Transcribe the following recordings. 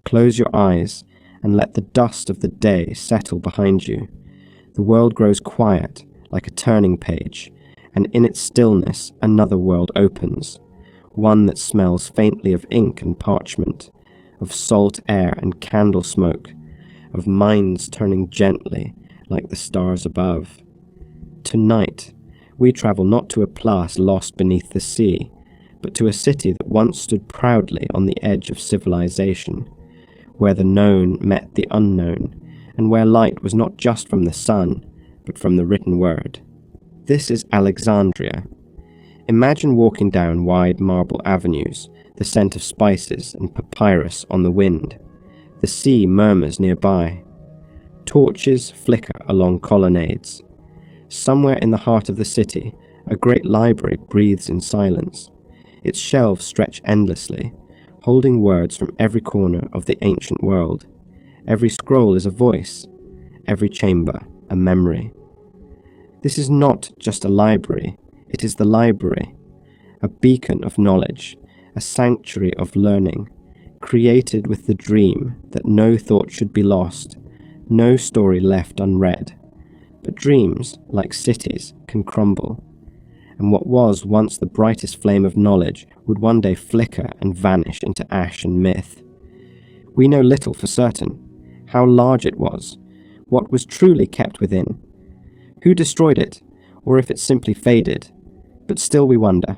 Close your eyes and let the dust of the day settle behind you. The world grows quiet, like a turning page, and in its stillness another world opens, one that smells faintly of ink and parchment, of salt air and candle smoke, of minds turning gently like the stars above. Tonight, we travel not to a place lost beneath the sea, but to a city that once stood proudly on the edge of civilization, where the known met the unknown, and where light was not just from the sun, but from the written word. This is Alexandria. Imagine walking down wide marble avenues, the scent of spices and papyrus on the wind. The sea murmurs nearby. Torches flicker along colonnades. Somewhere in the heart of the city, a great library breathes in silence. Its shelves stretch endlessly, holding words from every corner of the ancient world. Every scroll is a voice, every chamber a memory. This is not just a library, it is the library, a beacon of knowledge, a sanctuary of learning, created with the dream that no thought should be lost, no story left unread. But dreams, like cities, can crumble, and what was once the brightest flame of knowledge would one day flicker and vanish into ash and myth. We know little for certain, how large it was, what was truly kept within, who destroyed it, or if it simply faded. But still we wonder,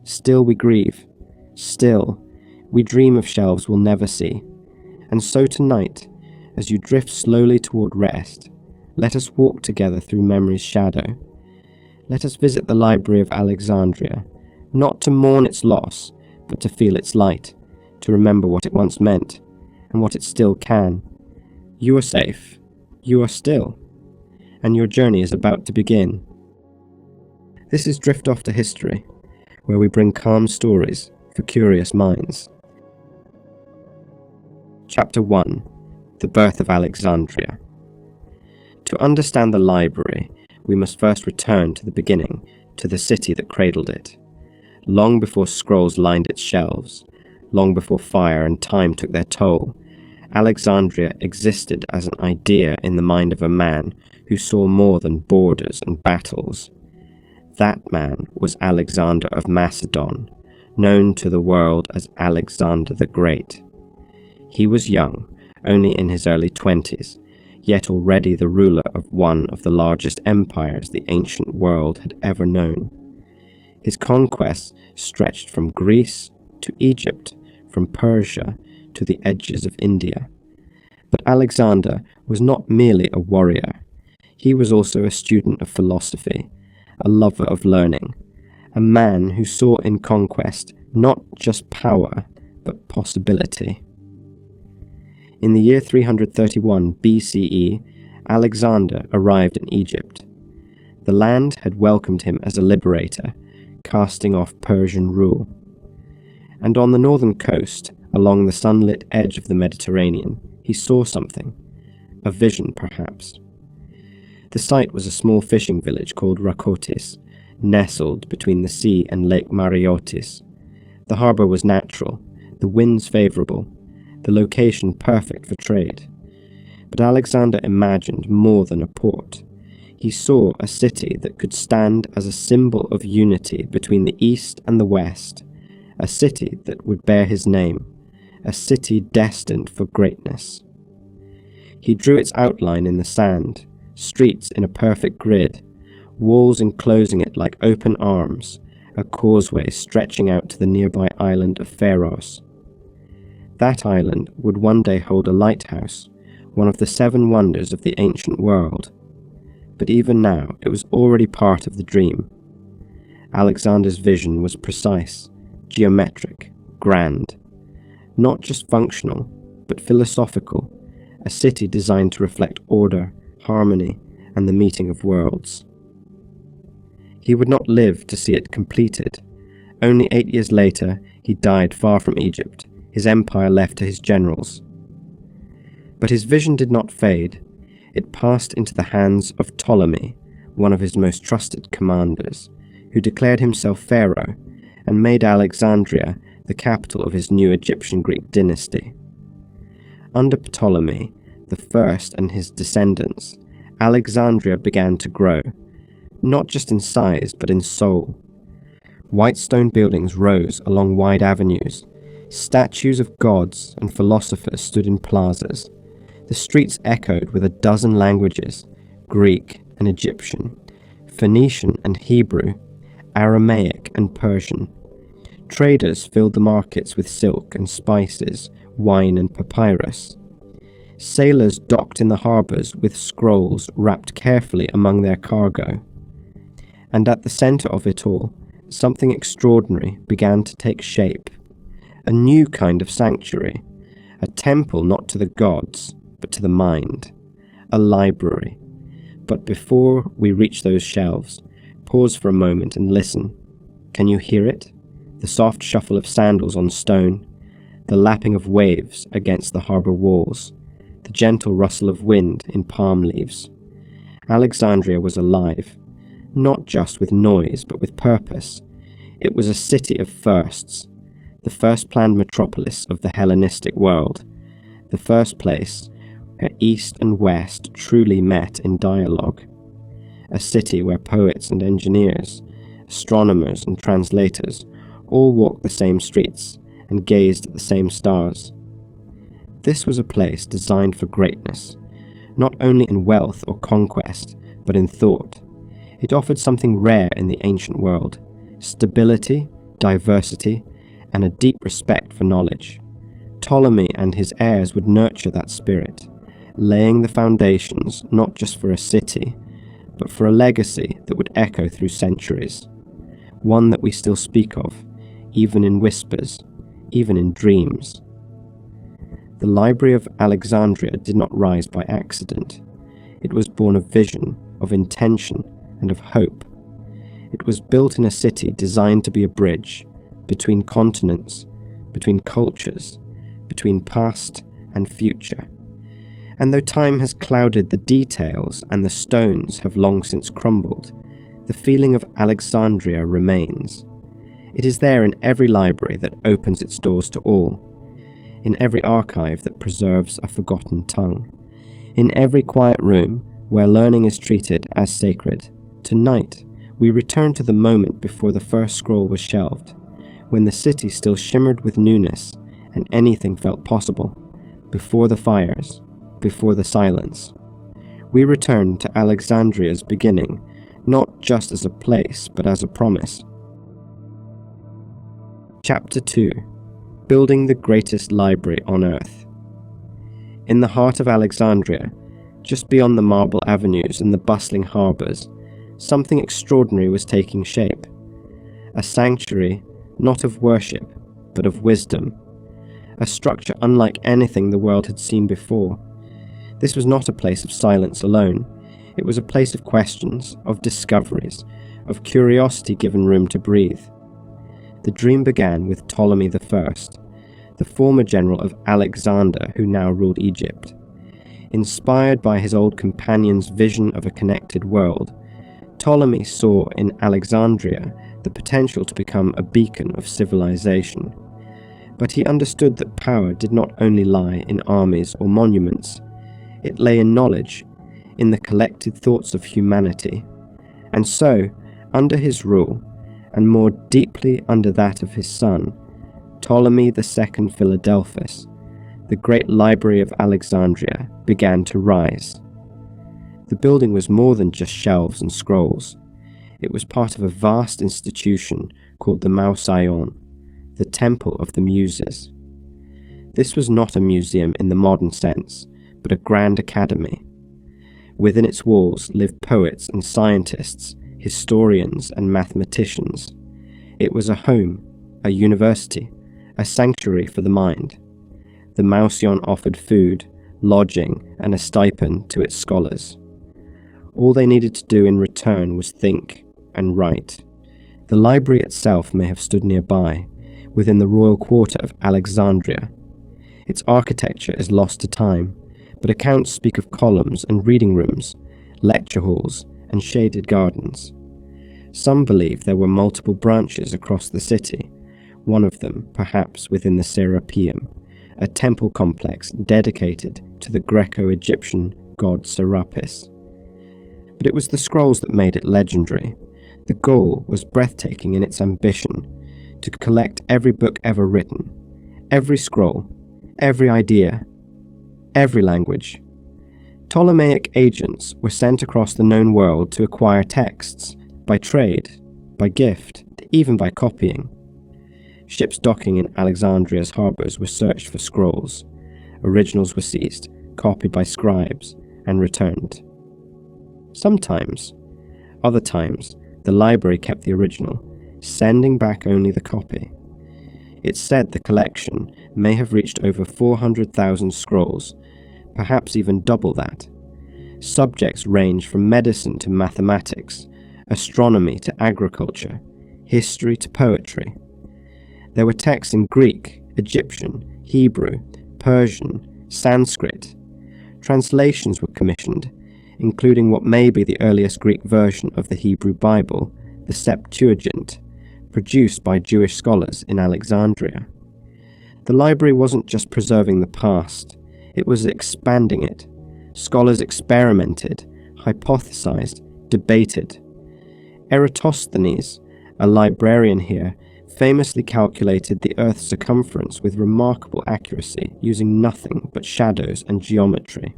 still we grieve, still we dream of shelves we'll never see. And so tonight, as you drift slowly toward rest, let us walk together through memory's shadow. Let us visit the Library of Alexandria, not to mourn its loss, but to feel its light, to remember what it once meant, and what it still can. You are safe, you are still, and your journey is about to begin. This is Drift Off to History, where we bring calm stories for curious minds. Chapter 1. The Birth of Alexandria. To understand the library, we must first return to the beginning, to the city that cradled it. Long before scrolls lined its shelves, long before fire and time took their toll, Alexandria existed as an idea in the mind of a man who saw more than borders and battles. That man was Alexander of Macedon, known to the world as Alexander the Great. He was young, only in his early 20s, yet already the ruler of one of the largest empires the ancient world had ever known. His conquests stretched from Greece to Egypt, from Persia to the edges of India. But Alexander was not merely a warrior. He was also a student of philosophy, a lover of learning, a man who saw in conquest not just power, but possibility. In the year 331 BCE, Alexander arrived in Egypt. The land had welcomed him as a liberator, casting off Persian rule. And on the northern coast, along the sunlit edge of the Mediterranean, he saw something, a vision perhaps. The site was a small fishing village called Rakotis, nestled between the sea and Lake Mariotis. The harbour was natural, the winds favourable, the location perfect for trade. But Alexander imagined more than a port. He saw a city that could stand as a symbol of unity between the East and the West, a city that would bear his name, a city destined for greatness. He drew its outline in the sand, streets in a perfect grid, walls enclosing it like open arms, a causeway stretching out to the nearby island of Pharos. That island would one day hold a lighthouse, one of the 7 wonders of the ancient world. But even now, it was already part of the dream. Alexander's vision was precise, geometric, grand. Not just functional, but philosophical, a city designed to reflect order, harmony, and the meeting of worlds. He would not live to see it completed. Only 8 years later, he died far from Egypt, his empire left to his generals. But his vision did not fade. It passed into the hands of Ptolemy, one of his most trusted commanders, who declared himself pharaoh and made Alexandria the capital of his new Egyptian Greek dynasty. Under Ptolemy I and his descendants, Alexandria began to grow, not just in size but in soul. White stone buildings rose along wide avenues. Statues of gods and philosophers stood in plazas. The streets echoed with a dozen languages: Greek and Egyptian, Phoenician and Hebrew, Aramaic and Persian. Traders filled the markets with silk and spices, wine and papyrus. Sailors docked in the harbours with scrolls wrapped carefully among their cargo. And at the centre of it all, something extraordinary began to take shape. A new kind of sanctuary, a temple not to the gods, but to the mind, a library. But before we reach those shelves, pause for a moment and listen. Can you hear it? The soft shuffle of sandals on stone, the lapping of waves against the harbour walls, the gentle rustle of wind in palm leaves. Alexandria was alive, not just with noise, but with purpose. It was a city of firsts, the first planned metropolis of the Hellenistic world, the first place where East and West truly met in dialogue, a city where poets and engineers, astronomers and translators all walked the same streets and gazed at the same stars. This was a place designed for greatness, not only in wealth or conquest, but in thought. It offered something rare in the ancient world: stability, diversity, and a deep respect for knowledge. Ptolemy and his heirs would nurture that spirit, laying the foundations not just for a city, but for a legacy that would echo through centuries, one that we still speak of, even in whispers, even in dreams. The Library of Alexandria did not rise by accident. It was born of vision, of intention, and of hope. It was built in a city designed to be a bridge between continents, between cultures, between past and future. And though time has clouded the details and the stones have long since crumbled, the feeling of Alexandria remains. It is there in every library that opens its doors to all, in every archive that preserves a forgotten tongue, in every quiet room where learning is treated as sacred. Tonight, we return to the moment before the first scroll was shelved, when the city still shimmered with newness and anything felt possible, before the fires, before the silence. We return to Alexandria's beginning, not just as a place, but as a promise. Chapter 2: Building the Greatest Library on Earth. In the heart of Alexandria, just beyond the marble avenues and the bustling harbours, something extraordinary was taking shape. A sanctuary, not of worship, but of wisdom. A structure unlike anything the world had seen before. This was not a place of silence alone. It was a place of questions, of discoveries, of curiosity given room to breathe. The dream began with Ptolemy I, the former general of Alexander who now ruled Egypt. Inspired by his old companion's vision of a connected world, Ptolemy saw in Alexandria the potential to become a beacon of civilization. But he understood that power did not only lie in armies or monuments. It lay in knowledge, in the collected thoughts of humanity. And so, under his rule, and more deeply under that of his son, Ptolemy II Philadelphus, the great library of Alexandria began to rise. The building was more than just shelves and scrolls. It was part of a vast institution called the Mouseion, the Temple of the Muses. This was not a museum in the modern sense, but a grand academy. Within its walls lived poets and scientists, historians and mathematicians. It was a home, a university, a sanctuary for the mind. The Mouseion offered food, lodging, and a stipend to its scholars. All they needed to do in return was think and write. The library itself may have stood nearby, within the royal quarter of Alexandria. Its architecture is lost to time, but accounts speak of columns and reading rooms, lecture halls, and shaded gardens. Some believe there were multiple branches across the city, one of them, perhaps within the Serapeum, a temple complex dedicated to the Greco-Egyptian god Serapis. But it was the scrolls that made it legendary. The goal was breathtaking in its ambition to collect every book ever written, every scroll, every idea, every language. Ptolemaic agents were sent across the known world to acquire texts, by trade, by gift, even by copying. Ships docking in Alexandria's harbours were searched for scrolls. Originals were seized, copied by scribes, and returned. Sometimes, other times, the library kept the original, sending back only the copy. It's said the collection may have reached over 400,000 scrolls, perhaps even double that. Subjects range from medicine to mathematics, astronomy to agriculture, history to poetry. There were texts in Greek, Egyptian, Hebrew, Persian, Sanskrit. Translations were commissioned, including what may be the earliest Greek version of the Hebrew Bible, the Septuagint, produced by Jewish scholars in Alexandria. The library wasn't just preserving the past, it was expanding it. Scholars experimented, hypothesized, debated. Eratosthenes, a librarian here, famously calculated the Earth's circumference with remarkable accuracy using nothing but shadows and geometry.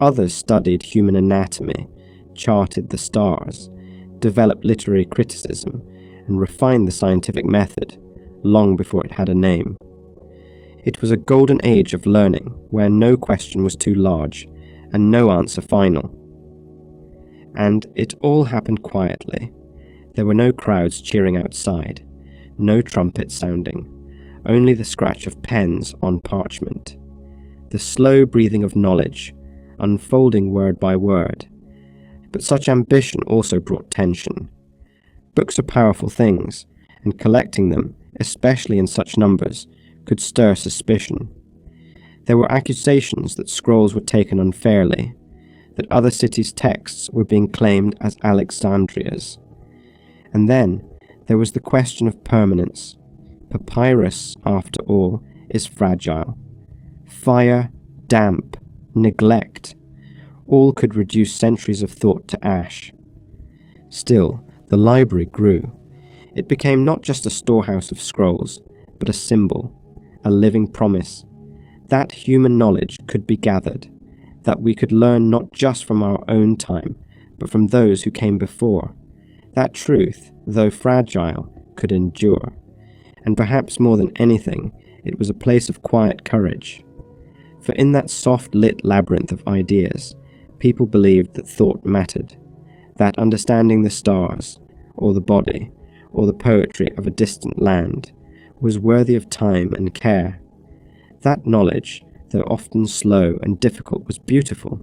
Others studied human anatomy, charted the stars, developed literary criticism, and refined the scientific method long before it had a name. It was a golden age of learning where no question was too large and no answer final. And it all happened quietly. There were no crowds cheering outside, no trumpets sounding, only the scratch of pens on parchment, the slow breathing of knowledge, unfolding word by word. But such ambition also brought tension. Books are powerful things, and collecting them, especially in such numbers, could stir suspicion. There were accusations that scrolls were taken unfairly, that other cities' texts were being claimed as Alexandria's. And then there was the question of permanence. Papyrus, after all, is fragile. Fire, damp, neglect, all could reduce centuries of thought to ash. Still, the library grew. It became not just a storehouse of scrolls, but a symbol, a living promise, that human knowledge could be gathered, that we could learn not just from our own time, but from those who came before. That truth, though fragile, could endure. And perhaps more than anything, it was a place of quiet courage. For in that soft-lit labyrinth of ideas, people believed that thought mattered, that understanding the stars, or the body, or the poetry of a distant land, was worthy of time and care. That knowledge, though often slow and difficult, was beautiful.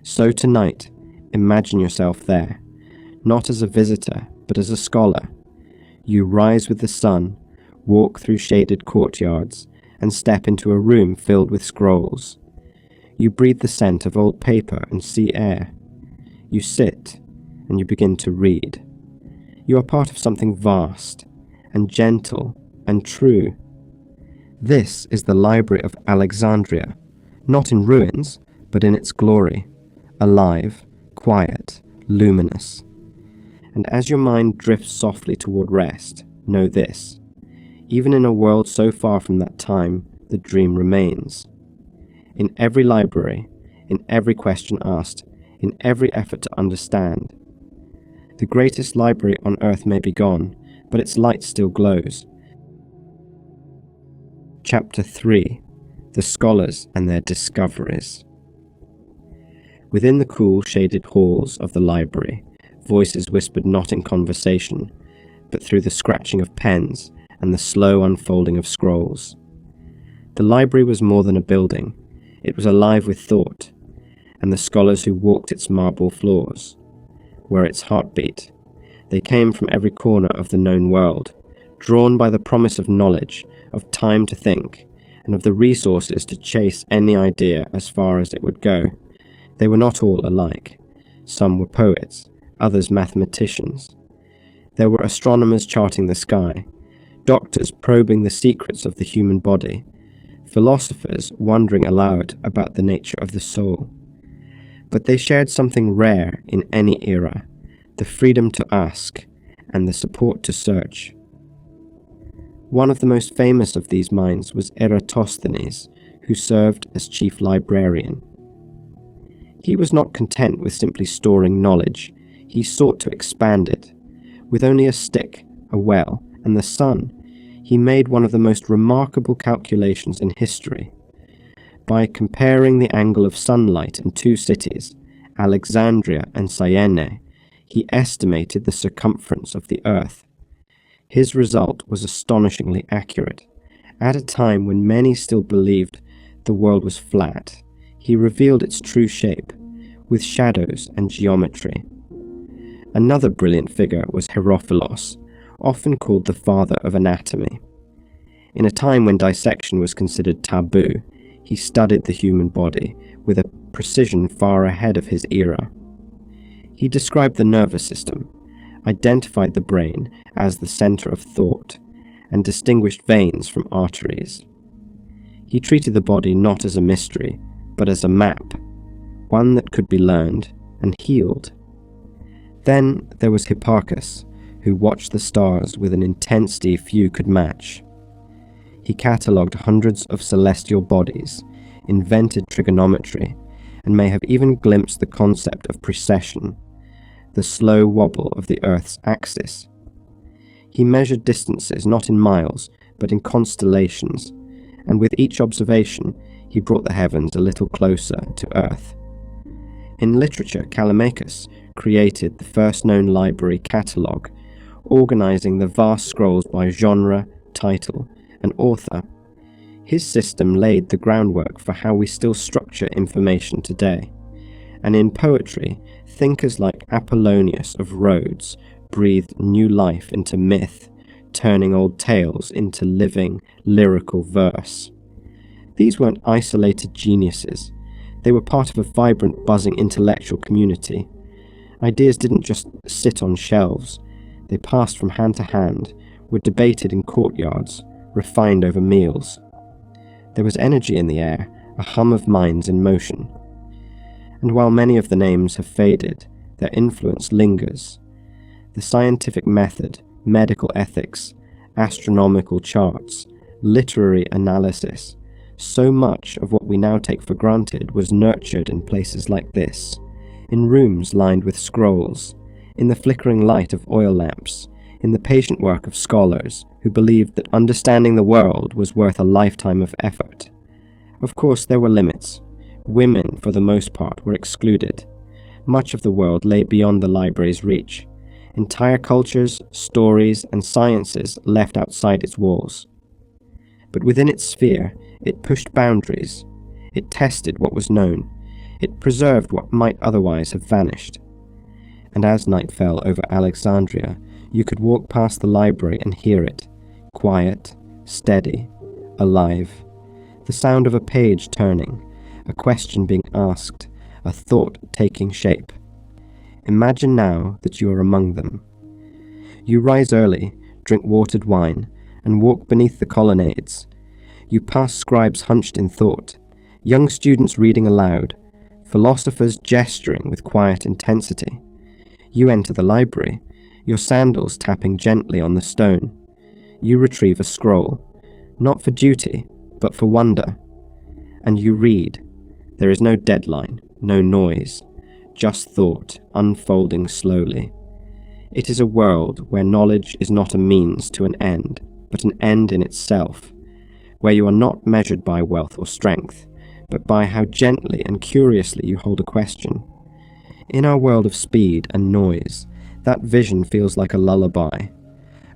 So tonight, imagine yourself there, not as a visitor, but as a scholar. You rise with the sun, walk through shaded courtyards, and step into a room filled with scrolls. You breathe the scent of old paper and sea air. You sit, and you begin to read. You are part of something vast, and gentle, and true. This is the Library of Alexandria, not in ruins, but in its glory, alive, quiet, luminous. And as your mind drifts softly toward rest, know this: even in a world so far from that time, the dream remains. In every library, in every question asked, in every effort to understand. The greatest library on earth may be gone, but its light still glows. Chapter 3: The Scholars and Their Discoveries. Within the cool, shaded halls of the library, voices whispered not in conversation, but through the scratching of pens and the slow unfolding of scrolls. The library was more than a building. It was alive with thought, and the scholars who walked its marble floors were its heartbeat. They came from every corner of the known world, drawn by the promise of knowledge, of time to think, and of the resources to chase any idea as far as it would go. They were not all alike. Some were poets, others mathematicians. There were astronomers charting the sky, doctors probing the secrets of the human body, philosophers wondering aloud about the nature of the soul. But they shared something rare in any era, the freedom to ask and the support to search. One of the most famous of these minds was Eratosthenes, who served as chief librarian. He was not content with simply storing knowledge. He sought to expand it. With only a stick, a well, and the sun, he made one of the most remarkable calculations in history. By comparing the angle of sunlight in two cities, Alexandria and Syene, he estimated the circumference of the earth. His result was astonishingly accurate. At a time when many still believed the world was flat, he revealed its true shape, with shadows and geometry. Another brilliant figure was Herophilos, often called the father of anatomy. In a time when dissection was considered taboo, he studied the human body with a precision far ahead of his era. He described the nervous system, identified the brain as the center of thought, and distinguished veins from arteries. He treated the body not as a mystery, but as a map, one that could be learned and healed. Then there was Hipparchus, who watched the stars with an intensity few could match. He catalogued hundreds of celestial bodies, invented trigonometry, and may have even glimpsed the concept of precession, the slow wobble of the Earth's axis. He measured distances not in miles, but in constellations, and with each observation he brought the heavens a little closer to Earth. In literature, Callimachus created the first known library catalogue, organizing the vast scrolls by genre, title, and author. His system laid the groundwork for how we still structure information today. And in poetry, thinkers like Apollonius of Rhodes breathed new life into myth, turning old tales into living, lyrical verse. These weren't isolated geniuses. They were part of a vibrant, buzzing intellectual community. Ideas didn't just sit on shelves. They passed from hand to hand, were debated in courtyards, refined over meals. There was energy in the air, a hum of minds in motion. And while many of the names have faded, their influence lingers. The scientific method, medical ethics, astronomical charts, literary analysis, so much of what we now take for granted was nurtured in places like this, in rooms lined with scrolls, in the flickering light of oil lamps, in the patient work of scholars who believed that understanding the world was worth a lifetime of effort. Of course, there were limits. Women, for the most part, were excluded. Much of the world lay beyond the library's reach. Entire cultures, stories, and sciences left outside its walls. But within its sphere, it pushed boundaries. It tested what was known. It preserved what might otherwise have vanished. And as night fell over Alexandria, you could walk past the library and hear it, quiet, steady, alive. The sound of a page turning, a question being asked, a thought taking shape. Imagine now that you are among them. You rise early, drink watered wine, and walk beneath the colonnades. You pass scribes hunched in thought, young students reading aloud, philosophers gesturing with quiet intensity. You enter the library, your sandals tapping gently on the stone. You retrieve a scroll, not for duty, but for wonder. And you read. There is no deadline, no noise, just thought unfolding slowly. It is a world where knowledge is not a means to an end, but an end in itself, where you are not measured by wealth or strength, but by how gently and curiously you hold a question. In our world of speed and noise, that vision feels like a lullaby,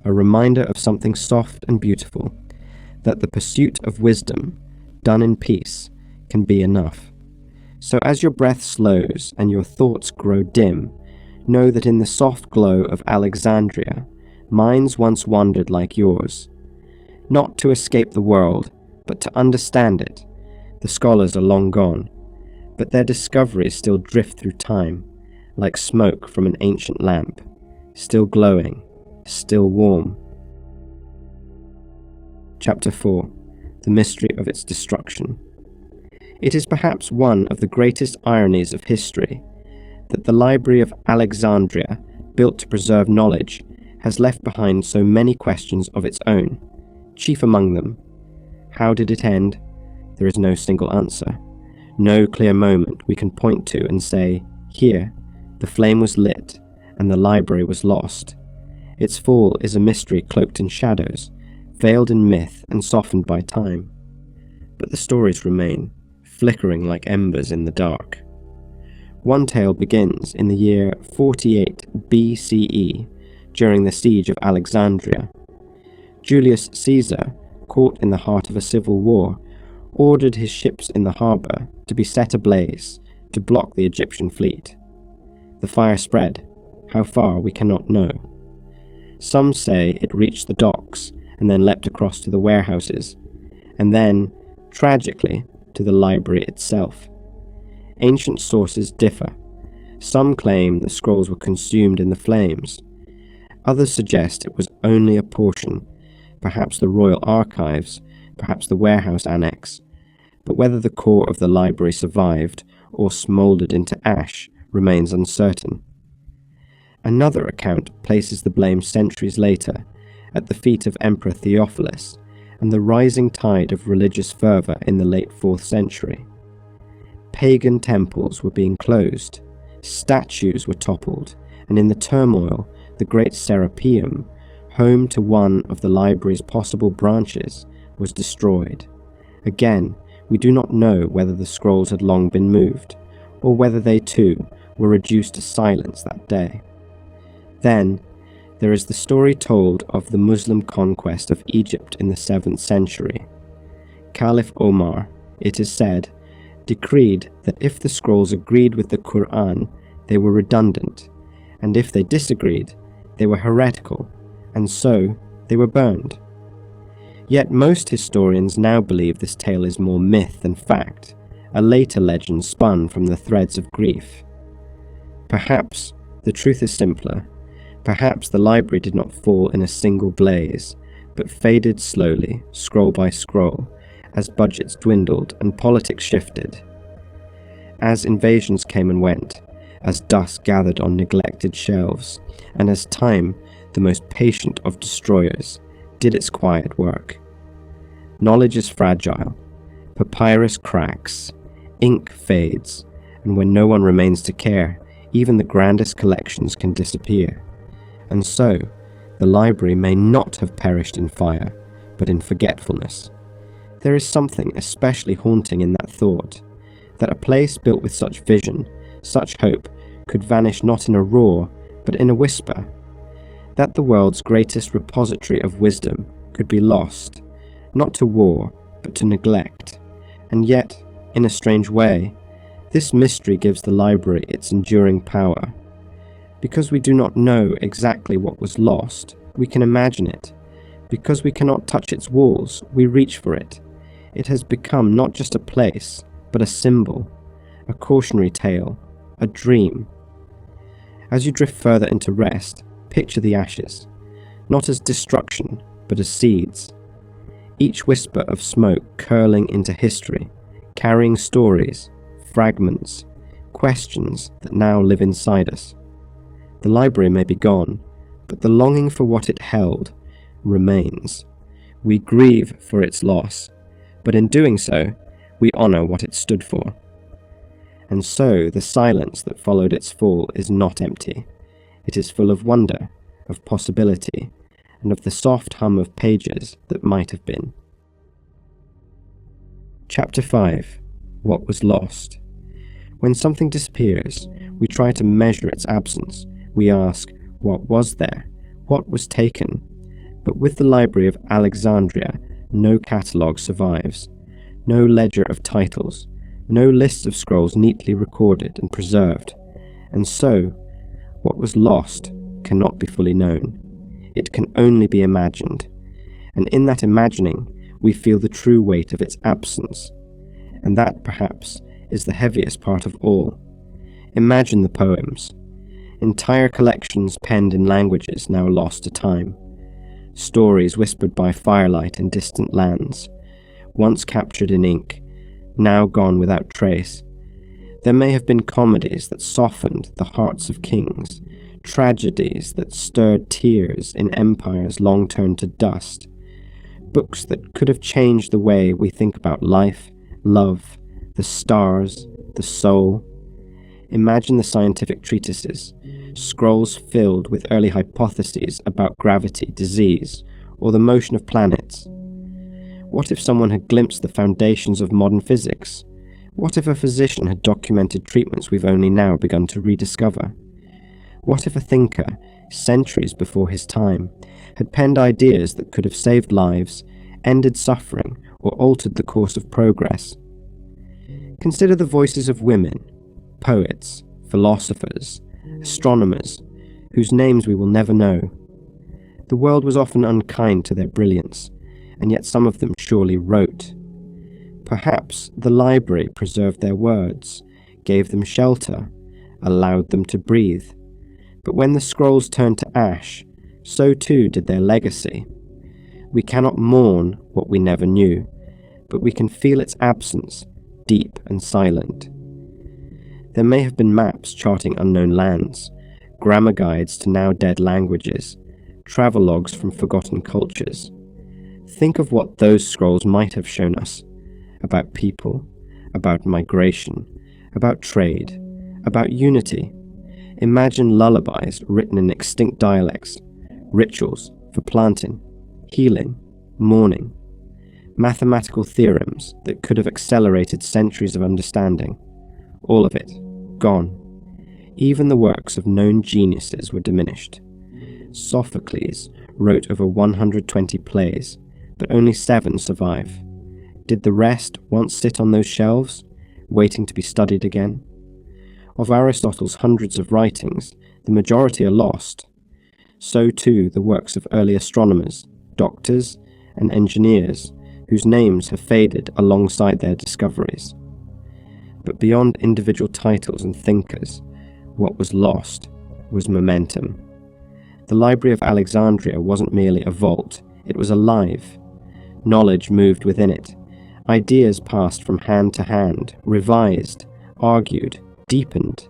a reminder of something soft and beautiful, that the pursuit of wisdom, done in peace, can be enough. So as your breath slows and your thoughts grow dim, know that in the soft glow of Alexandria, minds once wandered like yours. Not to escape the world, but to understand it. The scholars are long gone, but their discoveries still drift through time, like smoke from an ancient lamp, still glowing, still warm. Chapter 4. the mystery of its destruction. It is perhaps one of the greatest ironies of history that the Library of Alexandria, built to preserve knowledge, has left behind so many questions of its own. Chief among them, how did it end? There is no single answer, no clear moment we can point to and say, here, the flame was lit and the library was lost. Its fall is a mystery cloaked in shadows, veiled in myth and softened by time. But the stories remain, flickering like embers in the dark. One tale begins in the year 48 BCE, during the siege of Alexandria. Julius Caesar, caught in the heart of a civil war, ordered his ships in the harbour to be set ablaze to block the Egyptian fleet. The fire spread. How far we cannot know. Some say it reached the docks and then leapt across to the warehouses, and then, tragically, to the library itself. Ancient sources differ. Some claim the scrolls were consumed in the flames. Others suggest it was only a portion, perhaps the royal archives, perhaps the warehouse annex. But whether the core of the library survived or smouldered into ash remains uncertain. Another account places the blame centuries later at the feet of Emperor Theophilus and the rising tide of religious fervour in the late 4th century. Pagan temples were being closed, statues were toppled, and in the turmoil, the great Serapeum, home to one of the library's possible branches, was destroyed. Again, we do not know whether the scrolls had long been moved, or whether they too were reduced to silence that day. Then, there is the story told of the Muslim conquest of Egypt in the 7th century. Caliph Omar, it is said, decreed that if the scrolls agreed with the Quran, they were redundant, and if they disagreed, they were heretical, and so they were burned. Yet most historians now believe this tale is more myth than fact, a later legend spun from the threads of grief. Perhaps the truth is simpler. Perhaps the library did not fall in a single blaze, but faded slowly, scroll by scroll, as budgets dwindled and politics shifted. As invasions came and went, as dust gathered on neglected shelves, and as time, the most patient of destroyers, did its quiet work. Knowledge is fragile. Papyrus cracks, ink fades, and when no one remains to care, even the grandest collections can disappear. And so, the library may not have perished in fire, but in forgetfulness. There is something especially haunting in that thought, that a place built with such vision, such hope, could vanish not in a roar, but in a whisper. That the world's greatest repository of wisdom could be lost, not to war, but to neglect. And yet, in a strange way, this mystery gives the library its enduring power. Because we do not know exactly what was lost, we can imagine it. Because we cannot touch its walls, we reach for it. It has become not just a place, but a symbol, a cautionary tale, a dream. As you drift further into rest, picture the ashes, not as destruction, but as seeds. Each whisper of smoke curling into history, carrying stories, fragments, questions that now live inside us. The library may be gone, but the longing for what it held remains. We grieve for its loss, but in doing so, we honour what it stood for. And so the silence that followed its fall is not empty. It is full of wonder, of possibility, and of the soft hum of pages that might have been. Chapter 5. What was lost? When something disappears, we try to measure its absence. We ask, what was there? What was taken? But with the Library of Alexandria, no catalogue survives, no ledger of titles, no list of scrolls neatly recorded and preserved, and so, what was lost cannot be fully known. It can only be imagined, and in that imagining, we feel the true weight of its absence, and that, perhaps, is the heaviest part of all. Imagine the poems. Entire collections penned in languages now lost to time. Stories whispered by firelight in distant lands. once captured in ink, now gone without trace. There may have been comedies that softened the hearts of kings, tragedies that stirred tears in empires long turned to dust, books that could have changed the way we think about life, love, the stars, the soul. Imagine the scientific treatises, scrolls filled with early hypotheses about gravity, disease, or the motion of planets. What if someone had glimpsed the foundations of modern physics? What if a physician had documented treatments we've only now begun to rediscover? What if a thinker, centuries before his time, had penned ideas that could have saved lives, ended suffering, or altered the course of progress? Consider the voices of women, poets, philosophers, astronomers, whose names we will never know. The world was often unkind to their brilliance, and yet some of them surely wrote. Perhaps the library preserved their words, gave them shelter, allowed them to breathe. But when the scrolls turned to ash, so too did their legacy. We cannot mourn what we never knew, but we can feel its absence, deep and silent. There may have been maps charting unknown lands, grammar guides to now dead languages, travelogues from forgotten cultures. Think of what those scrolls might have shown us, about people, about migration, about trade, about unity. Imagine lullabies written in extinct dialects, rituals for planting, healing, mourning, mathematical theorems that could have accelerated centuries of understanding. All of it, gone. Even the works of known geniuses were diminished. Sophocles wrote over 120 plays, but only 7 survive. Did the rest once sit on those shelves, waiting to be studied again? Of Aristotle's hundreds of writings, the majority are lost. So too the works of early astronomers, doctors, and engineers, whose names have faded alongside their discoveries. But beyond individual titles and thinkers, what was lost was momentum. The Library of Alexandria wasn't merely a vault, it was alive. Knowledge moved within it. Ideas passed from hand to hand, revised, argued, deepened.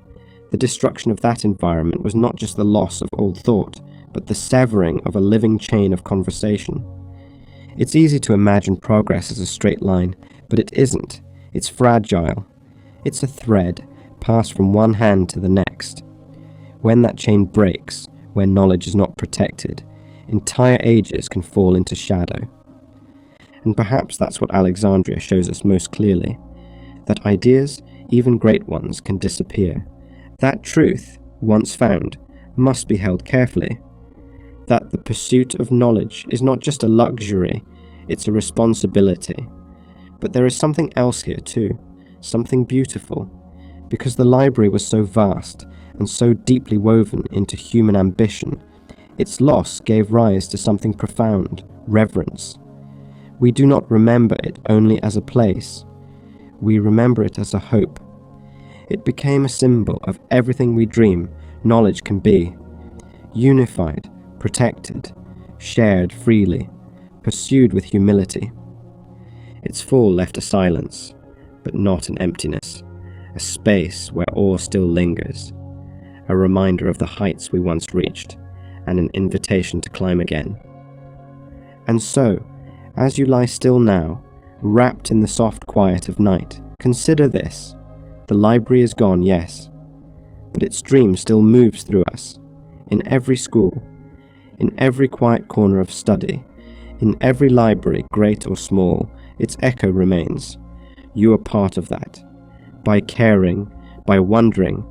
The destruction of that environment was not just the loss of old thought, but the severing of a living chain of conversation. It's easy to imagine progress as a straight line, but it isn't. It's fragile. It's a thread, passed from one hand to the next. When that chain breaks, when knowledge is not protected, entire ages can fall into shadow. And perhaps that's what Alexandria shows us most clearly, that ideas, even great ones, can disappear. That truth, once found, must be held carefully. That the pursuit of knowledge is not just a luxury, it's a responsibility. But there is something else here too, something beautiful. Because the library was so vast and so deeply woven into human ambition, its loss gave rise to something profound, reverence. We do not remember it only as a place. We remember it as a hope. It became a symbol of everything we dream knowledge can be. Unified, protected, shared freely, pursued with humility. Its fall left a silence, but not an emptiness, a space where awe still lingers, a reminder of the heights we once reached, and an invitation to climb again. And so, as you lie still now, wrapped in the soft quiet of night, consider this. The library is gone, yes, but its dream still moves through us, in every school, in every quiet corner of study, in every library, great or small, its echo remains. You are part of that. By caring, by wondering,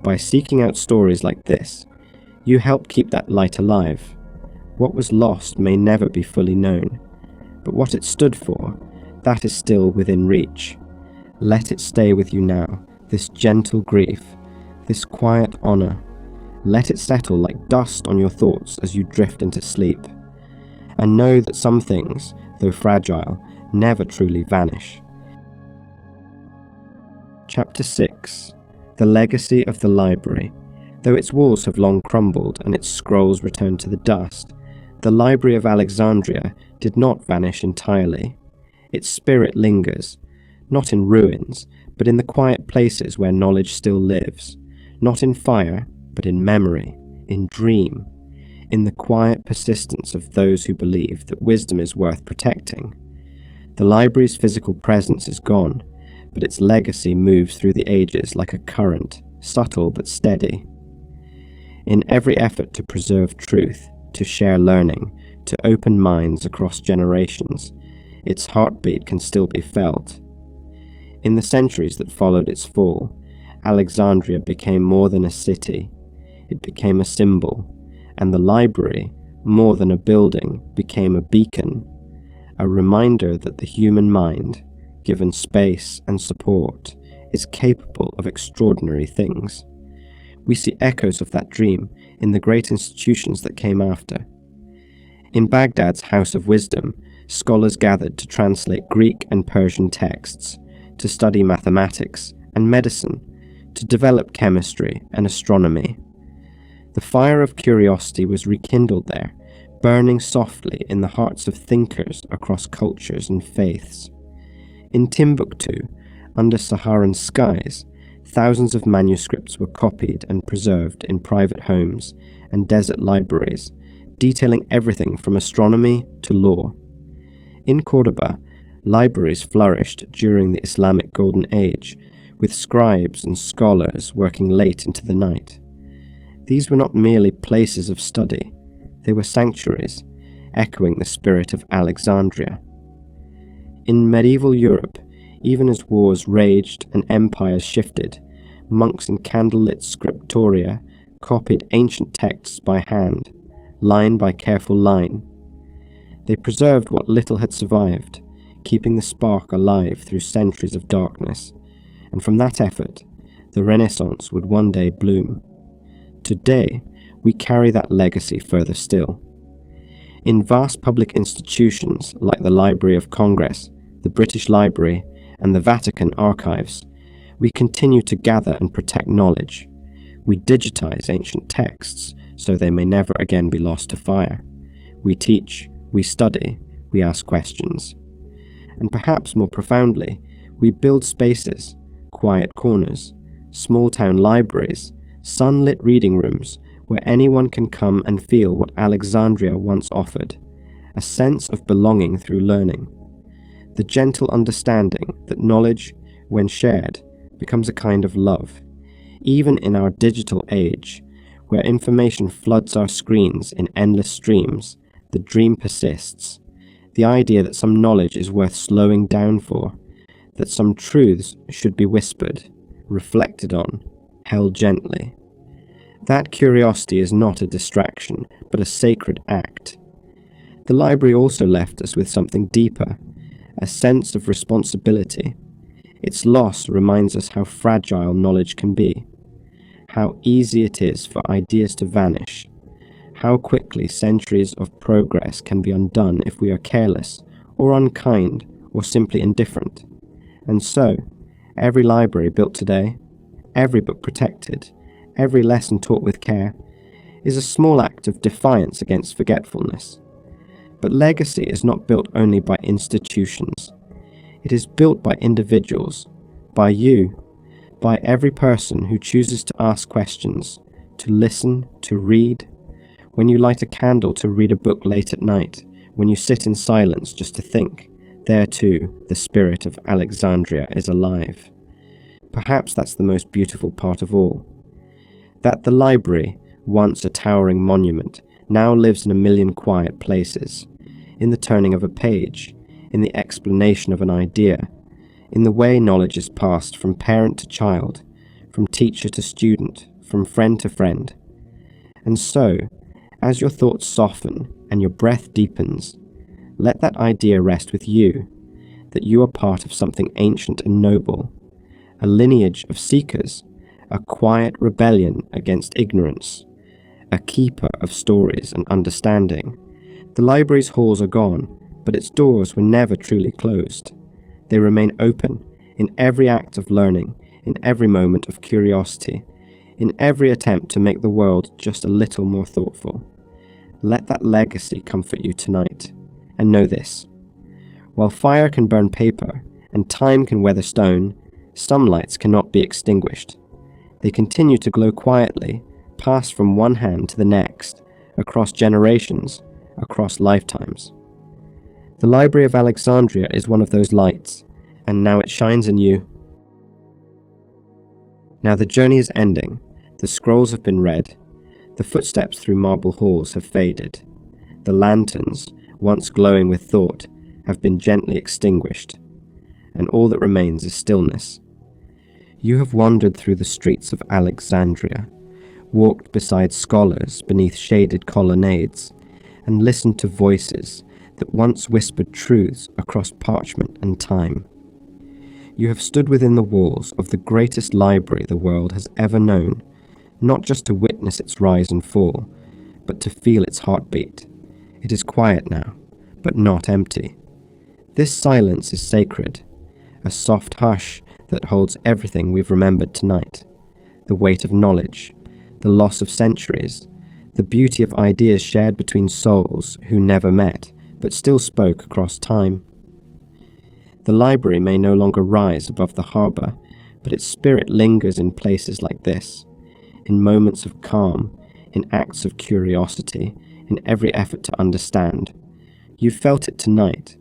by seeking out stories like this, you help keep that light alive. What was lost may never be fully known, but what it stood for, that is still within reach. Let it stay with you now, this gentle grief, this quiet honor. Let it settle like dust on your thoughts as you drift into sleep. And know that some things, though fragile, never truly vanish. Chapter 6. The Legacy of the Library. Though its walls have long crumbled and its scrolls returned to the dust, the Library of Alexandria did not vanish entirely. Its spirit lingers, not in ruins, but in the quiet places where knowledge still lives, not in fire, but in memory, in dream, in the quiet persistence of those who believe that wisdom is worth protecting. The library's physical presence is gone, but its legacy moves through the ages like a current, subtle but steady. In every effort to preserve truth, to share learning, to open minds across generations, its heartbeat can still be felt. In the centuries that followed its fall, Alexandria became more than a city. It became a symbol, and the library, more than a building, became a beacon, a reminder that the human mind, given space and support, is capable of extraordinary things. We see echoes of that dream in the great institutions that came after. In Baghdad's House of Wisdom, scholars gathered to translate Greek and Persian texts, to study mathematics and medicine, to develop chemistry and astronomy. The fire of curiosity was rekindled there, burning softly in the hearts of thinkers across cultures and faiths. In Timbuktu, under Saharan skies, thousands of manuscripts were copied and preserved in private homes and desert libraries, detailing everything from astronomy to law. In Cordoba, libraries flourished during the Islamic Golden Age, with scribes and scholars working late into the night. These were not merely places of study, they were sanctuaries, echoing the spirit of Alexandria. In medieval Europe, even as wars raged and empires shifted, monks in candlelit scriptoria copied ancient texts by hand, line by careful line. They preserved what little had survived, keeping the spark alive through centuries of darkness, and from that effort, the Renaissance would one day bloom. Today, we carry that legacy further still. In vast public institutions like the Library of Congress, the British Library, and the Vatican archives, we continue to gather and protect knowledge. We digitize ancient texts so they may never again be lost to fire. We teach, we study, we ask questions. And perhaps more profoundly, we build spaces, quiet corners, small-town libraries, sunlit reading rooms where anyone can come and feel what Alexandria once offered, a sense of belonging through learning. The gentle understanding that knowledge, when shared, becomes a kind of love. Even in our digital age, where information floods our screens in endless streams, the dream persists. The idea that some knowledge is worth slowing down for, that some truths should be whispered, reflected on, held gently. That curiosity is not a distraction, but a sacred act. The library also left us with something deeper, a sense of responsibility. Its loss reminds us how fragile knowledge can be, how easy it is for ideas to vanish, how quickly centuries of progress can be undone if we are careless, or unkind, or simply indifferent. And so, every library built today, every book protected, every lesson taught with care, is a small act of defiance against forgetfulness. But legacy is not built only by institutions. It is built by individuals, by you, by every person who chooses to ask questions, to listen, to read. When you light a candle to read a book late at night, when you sit in silence just to think, there too, the spirit of Alexandria is alive. Perhaps that's the most beautiful part of all. That the library, once a towering monument, now lives in a million quiet places, in the turning of a page, in the explanation of an idea, in the way knowledge is passed from parent to child, from teacher to student, from friend to friend. And so, as your thoughts soften and your breath deepens, let that idea rest with you, that you are part of something ancient and noble, a lineage of seekers, a quiet rebellion against ignorance, a keeper of stories and understanding. The library's halls are gone, but its doors were never truly closed. They remain open in every act of learning, in every moment of curiosity, in every attempt to make the world just a little more thoughtful. Let that legacy comfort you tonight. And know this: While fire can burn paper and time can weather stone, some lights cannot be extinguished. They continue to glow quietly, pass from one hand to the next, across generations, across lifetimes. The Library of Alexandria is one of those lights, and now it shines in you. Now the journey is ending, the scrolls have been read, the footsteps through marble halls have faded, the lanterns, once glowing with thought, have been gently extinguished, and all that remains is stillness. You have wandered through the streets of Alexandria, walked beside scholars beneath shaded colonnades, and listened to voices that once whispered truths across parchment and time. You have stood within the walls of the greatest library the world has ever known, not just to witness its rise and fall, but to feel its heartbeat. It is quiet now, but not empty. This silence is sacred, a soft hush that holds everything we've remembered tonight. The weight of knowledge, the loss of centuries, the beauty of ideas shared between souls who never met, but still spoke across time. The library may no longer rise above the harbour, but its spirit lingers in places like this, in moments of calm, in acts of curiosity, in every effort to understand. You felt it tonight,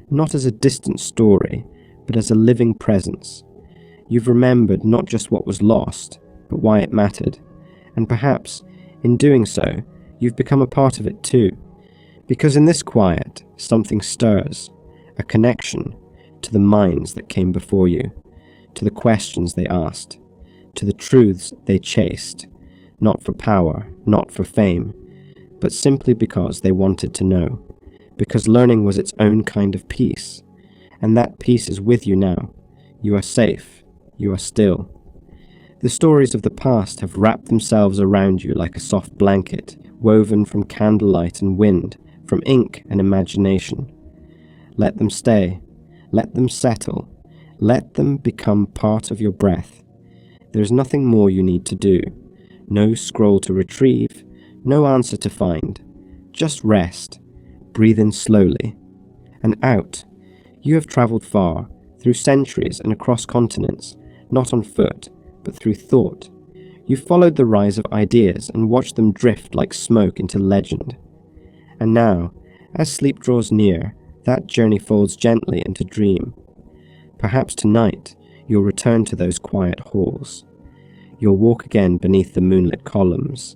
not as a distant story, but as a living presence. You've remembered not just what was lost, but why it mattered, and perhaps, in doing so, you've become a part of it too. Because in this quiet, something stirs, a connection to the minds that came before you, to the questions they asked, to the truths they chased, not for power, not for fame, but simply because they wanted to know, because learning was its own kind of peace, and that peace is with you now. You are safe, you are still. The stories of the past have wrapped themselves around you like a soft blanket, woven from candlelight and wind, from ink and imagination. Let them stay, let them settle, let them become part of your breath. There is nothing more you need to do, no scroll to retrieve, no answer to find. Just rest, breathe in slowly, and out. You have travelled far, through centuries and across continents, not on foot, but through thought. You followed the rise of ideas and watched them drift like smoke into legend. And now, as sleep draws near, that journey folds gently into dream. Perhaps tonight you'll return to those quiet halls. You'll walk again beneath the moonlit columns.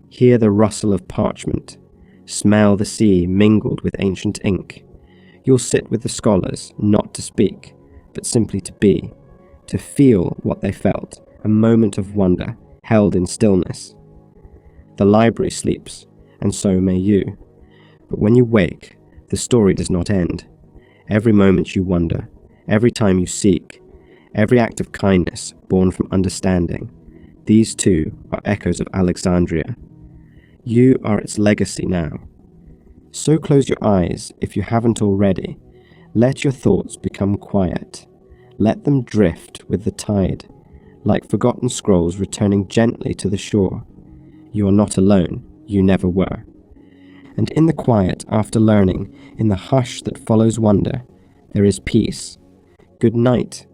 Hear the rustle of parchment, smell the sea mingled with ancient ink. You'll sit with the scholars, not to speak, but simply to be, to feel what they felt, a moment of wonder, held in stillness. The library sleeps, and so may you. But when you wake, the story does not end. Every moment you wonder, every time you seek, every act of kindness born from understanding, these too are echoes of Alexandria. You are its legacy now. So close your eyes if you haven't already. Let your thoughts become quiet. Let them drift with the tide, like forgotten scrolls returning gently to the shore. You are not alone, you never were. And in the quiet after learning, in the hush that follows wonder, there is peace. Good night,